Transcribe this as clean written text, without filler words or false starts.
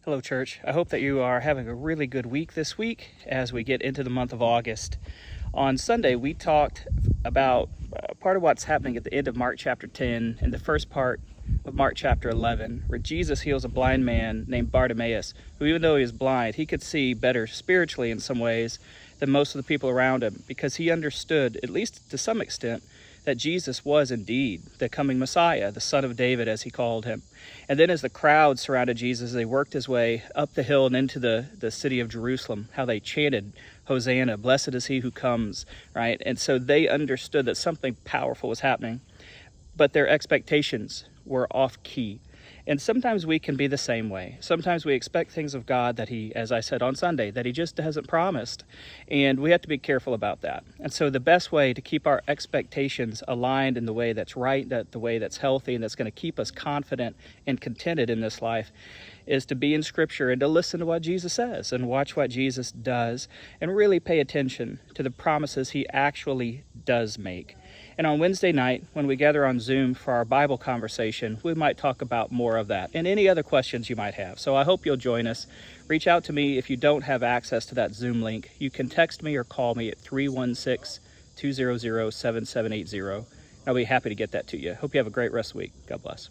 Hello, church. I hope that you are having a really good week this week as we get into the month of August. On Sunday, we talked about part of what's happening at the end of Mark chapter 10 and the first part of Mark chapter 11, where Jesus heals a blind man named Bartimaeus, who, even though he was blind, he could see better spiritually in some ways than most of the people around him, because he understood, at least to some extent, that Jesus was indeed the coming Messiah, the Son of David, as he called him. And then as the crowd surrounded Jesus, they worked his way up the hill and into the city of Jerusalem, how they chanted, Hosanna, blessed is he who comes, right? And so they understood that something powerful was happening, but their expectations were off key. And sometimes we can be the same way. Sometimes we expect things of God that he, as I said on Sunday, that he just hasn't promised. And we have to be careful about that. And so the best way to keep our expectations aligned in the way that's right, that the way that's healthy, and that's going to keep us confident and contented in this life is to be in Scripture and to listen to what Jesus says and watch what Jesus does and really pay attention to the promises he actually does make. And on Wednesday night, when we gather on Zoom for our Bible conversation, we might talk about more of that and any other questions you might have. So I hope you'll join us. Reach out to me if you don't have access to that Zoom link. You can text me or call me at 316-200-7780. I'll be happy to get that to you. Hope you have a great rest of the week. God bless.